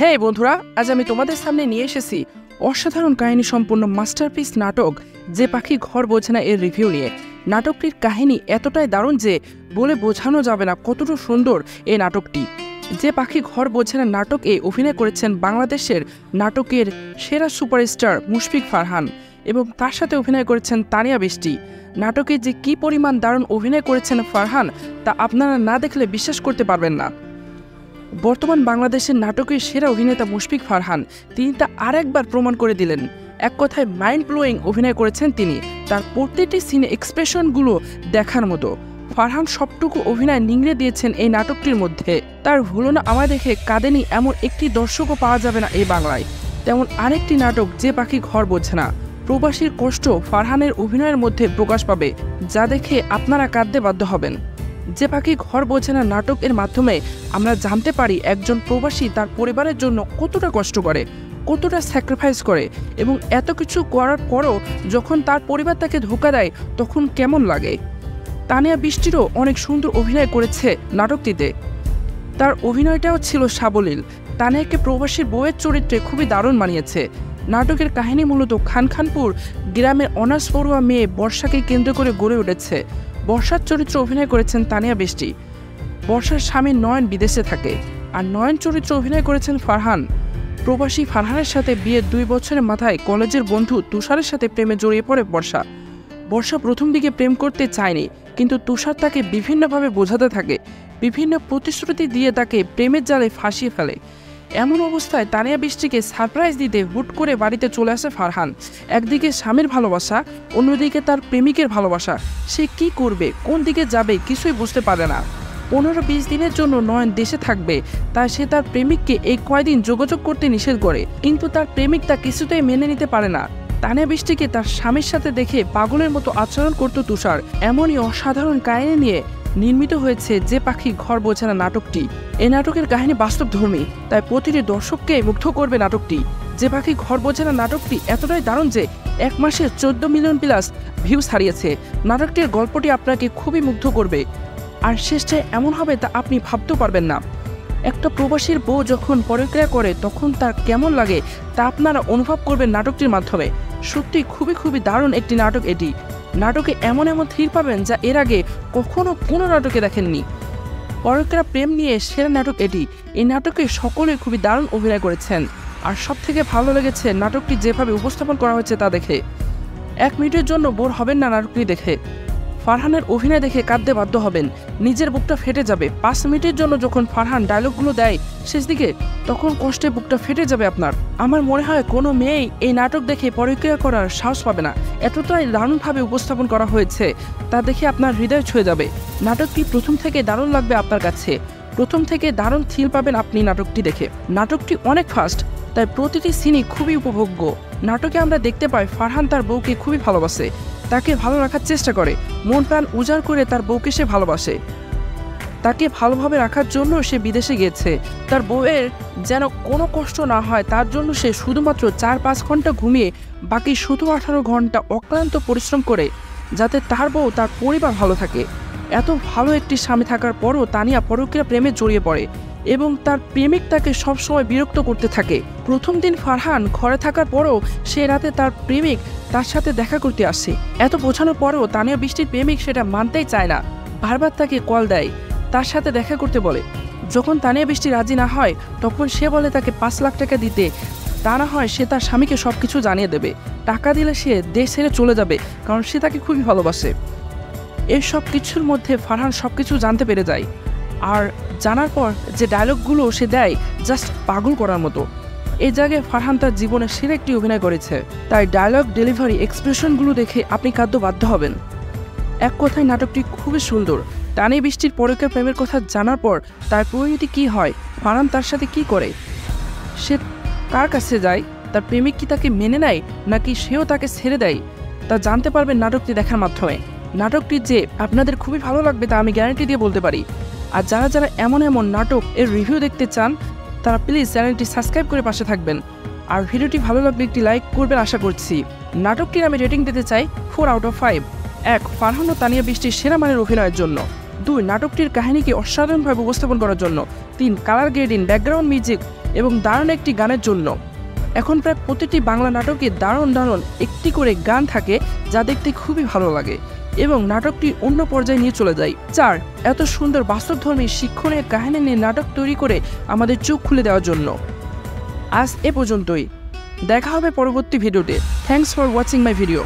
হ্যাঁ বন্ধুরা, আজ আমি তোমাদের সামনে নিয়ে এসেছি অসাধারণ কাহিনী সম্পূর্ণ মাস্টারপিস নাটক যে পাখি ঘর বোঝে না এর রিভিউ নিয়ে। নাটকটির কাহিনী এতটাই দারুণ যে বলে বোঝানো যাবে না কতটা সুন্দর এই নাটকটি। যে পাখি ঘর বোঝে না নাটকে অভিনয় করেছেন বাংলাদেশের নাটকের সেরা সুপারস্টার মুশফিক ফারহান এবং তার সাথে অভিনয় করেছেন তানিয়া বৃষ্টি। নাটকে যে কি পরিমাণ দারুণ অভিনয় করেছেন ফারহান তা আপনারা না দেখলে বিশ্বাস করতে পারবেন না। বর্তমান বাংলাদেশের নাটকের সেরা অভিনেতা মুশফিক ফারহান তিনি তা আরেকবার প্রমাণ করে দিলেন। এক কথায় মাইন্ড ব্লোয়িং অভিনয় করেছেন তিনি। তার প্রত্যেকটি সিনে এক্সপ্রেশনগুলো দেখার মতো। ফারহান সবটুকু অভিনয় নিংড়ে দিয়েছেন এই নাটকটির মধ্যে। তার ভুলো না আমায় দেখে কাঁদেনি এমন একটি দর্শকও পাওয়া যাবে না এই বাংলায়। তেমন আরেকটি নাটক যে পাখি ঘর বোঝে না, প্রবাসীর কষ্ট ফারহানের অভিনয়ের মধ্যে প্রকাশ পাবে, যা দেখে আপনারা কাঁদতে বাধ্য হবেন। যে পাখি ঘর বোঝে না নাটক এর মাধ্যমে আমরা জানতে পারি একজন প্রবাসী তার পরিবারের জন্য কতটা কষ্ট করে, কতটা স্যাক্রিফাইস করে এবং এত কিছু করার পরও যখন তার পরিবার তাকে ধোঁকা দেয় তখন কেমন লাগে। তানিয়া বৃষ্টিরও অনেক সুন্দর অভিনয় করেছে নাটকটিতে। তার অভিনয়টাও ছিল সাবলীল। তানিয়াকে প্রবাসীর বউয়ের চরিত্রে খুবই দারুণ মানিয়েছে। নাটকের কাহিনী মূলত খানখানপুর গ্রামের অনার্স পড়ুয়া মেয়ে বর্ষাকে কেন্দ্র করে গড়ে উঠেছে। বর্ষার চরিত্রে অভিনয় করেছেন তানিয়া বৃষ্টি। বর্ষার স্বামী নয়ন বিদেশে থাকে আর নয়ন চরিত্রে অভিনয় করেছেন ফারহান। প্রবাসী ফারহানের সাথে বিয়ের 2 বছরের মাথায় কলেজের বন্ধু তুষারের সাথে প্রেমে জড়িয়ে পড়ে বর্ষা। বর্ষা প্রথম দিকে প্রেম করতে চায়নি, কিন্তু তুষার তাকে বিভিন্নভাবে বোঝাতে থাকে, বিভিন্ন প্রতিশ্রুতি দিয়ে তাকে প্রেমের জালে ফাঁসিয়ে ফেলে। এমন অবস্থায় তানিয়া বৃষ্টিকে সারপ্রাইজ দিতে হুট করে বাড়িতে চলে আসে ফারহান। একদিকে স্বামীর ভালোবাসা, অন্যদিকে তার প্রেমিকের ভালোবাসা। সে কি করবে, কোন দিকে যাবে কিছুই বুঝতে পারে না। 15-20 দিনের জন্য নয়ন দেশে থাকবে, তাই সে তার প্রেমিককে এই কয়দিন যোগাযোগ করতে নিষেধ করে, কিন্তু তার প্রেমিক তা কিছুতেই মেনে নিতে পারে না। তানিয়া বৃষ্টিকে তার স্বামীর সাথে দেখে পাগলের মতো আচরণ করত তুষার। এমনই অসাধারণ কাহিনী নিয়ে নির্মিত হয়েছে যে পাখি ঘর বোঝে না নাটকটি। এই নাটকের কাহিনী বাস্তবধর্মী, তাই প্রতিটি দর্শককে মুগ্ধ করবে নাটকটি। যে পাখি ঘর বোঝে না নাটকটি এতটাই দারুণ যে 1 মাসে 14 মিলিয়ন প্লাস ভিউজ হারিয়েছে। নাটকটির গল্পটি আপনাকে খুবই মুগ্ধ করবে, আর শেষটায় এমন হবে তা আপনি ভাবতেও পারবেন না। একটা প্রবাসীর বউ যখন পরক্রিয়া করে তখন তার কেমন লাগে তা আপনারা অনুভব করবেন নাটকটির মাধ্যমে। সত্যি খুবই দারুণ একটি নাটক এটি। নাটকে এমন থ্রিল পাবেন যা এর আগে কখনো কোনো নাটকে দেখেননি। পরক্রিয়া প্রেম নিয়ে সেরা নাটক এটি। এই নাটকে সকলে খুবই দারুণ অভিনয় করেছেন, আর সবথেকে ভালো লেগেছে নাটকটি যেভাবে উপস্থাপন করা হয়েছে তা দেখে। 1 মিনিটের জন্য বোর হবেন না নাটকটি দেখে। ফারহানের অভিনয় দেখে কাঁদতে বাধ্য হবেন, নিজের বুকটা ফেটে যাবে। 5 মিনিটের জন্য যখন ফারহান ডায়লগগুলো দেয় শেষ দিকে, তখন কষ্টে বুকটা ফেটে যাবে আপনার। আমার মনে হয় কোনো মেয়েই এই নাটক দেখে পরক্রিয়া করার সাহস পাবে না। এতটাই দারুণভাবে উপস্থাপন করা হয়েছে তা দেখে আপনার হৃদয় ছুঁয়ে যাবে। নাটকটি প্রথম থেকে দারুণ লাগবে আপনার কাছে। প্রথম থেকে দারুণ থ্রিল পাবেন আপনি নাটকটি দেখে। নাটকটি অনেক ফাস্ট, তাই প্রতিটি সিনই খুবই উপভোগ্য। নাটকে আমরা দেখতে পাই ফারহান তার বউকে খুবই ভালোবাসে, তাকে ভালো রাখার চেষ্টা করে, মন প্রাণ উজাড় করে তার বউকে সে ভালোবাসে। তাকে ভালোভাবে রাখার জন্য সে বিদেশে গিয়েছে। তার বউয়ের যেন কোনো কষ্ট না হয় তার জন্য সে শুধুমাত্র 4-5 ঘন্টা ঘুমিয়ে বাকি 17-18 ঘন্টা অক্লান্ত পরিশ্রম করে, যাতে তার বউ তার পরিবার ভালো থাকে। এত ভালো একটি স্বামী থাকার পরও তানিয়া পরক্রিয়া প্রেমে জড়িয়ে পড়ে এবং তার প্রেমিক তাকে সবসময় বিরক্ত করতে থাকে। প্রথম দিন ফারহান ঘরে থাকার পরও সে রাতে তার প্রেমিক তার সাথে দেখা করতে আসে। এত বোঝানোর পরও তানিয়া বৃষ্টির প্রেমিক সেটা মানতেই চায় না, বারবার তাকে কল দেয়, তার সাথে দেখা করতে বলে। যখন তানিয়া বৃষ্টি রাজি না হয় তখন সে বলে তাকে 5 লাখ টাকা দিতে, তা না হয় সে তার স্বামীকে সবকিছু জানিয়ে দেবে। টাকা দিলে সে দেশ ছেড়ে চলে যাবে, কারণ সে তাকে খুবই ভালোবাসে। এই সব কিছুর মধ্যে ফারহান সবকিছু জানতে পেরে যায়, আর জানার পর যে ডায়লগগুলো সে দেয় জাস্ট পাগল করার মতো। এই জায়গায় ফারহান তার জীবনের সেরা একটি অভিনয় করেছে, তাই ডায়লগ ডেলিভারি এক্সপ্রেশনগুলো দেখে আপনি কাঁদতে বাধ্য হবেন। এক কথায় নাটকটি খুবই সুন্দর। তানিয়া বৃষ্টির পরক্রিয়া প্রেমের কথা জানার পর তার পরিণতি কী হয়, ফারহান তার সাথে কি করে, সে কার কাছে যায়, তার প্রেমিক কি তাকে মেনে নেয় নাকি সেও তাকে ছেড়ে দেয়, তা জানতে পারবেন নাটকটি দেখার মাধ্যমে। নাটকটি যে আপনাদের খুবই ভালো লাগবে তা আমি গ্যারান্টি দিয়ে বলতে পারি। আর যারা এমন নাটক এর রিভিউ দেখতে চান তারা প্লিজ চ্যানেলটি সাবস্ক্রাইব করে পাশে থাকবেন। আর ভিডিওটি ভালো লাগলে একটি লাইক করবেন আশা করছি। নাটকটির আমি রেটিং দিতে চাই 4 আউট অফ 5। 1. ফারহান ও তানিয়া বৃষ্টির সেরা মানের অভিনয়ের জন্য। 2. নাটকটির কাহিনীকে অসাধারণভাবে উপস্থাপন করার জন্য। 3. কালার গ্রেডিং, ব্যাকগ্রাউন্ড মিউজিক এবং দারুণ একটি গানের জন্য। এখন প্রায় প্রতিটি বাংলা নাটকে দারুণ একটি করে গান থাকে যা দেখতে খুবই ভালো লাগে এবং নাটকটি অন্য পর্যায়ে নিয়ে চলে যায়। 4. এত সুন্দর বাস্তবধর্মী শিক্ষণীয় কাহিনী নিয়ে নাটক তৈরি করে আমাদের চোখ খুলে দেওয়ার জন্য। আজ এ পর্যন্তই, দেখা হবে পরবর্তী ভিডিওতে। Thanks for watching my video.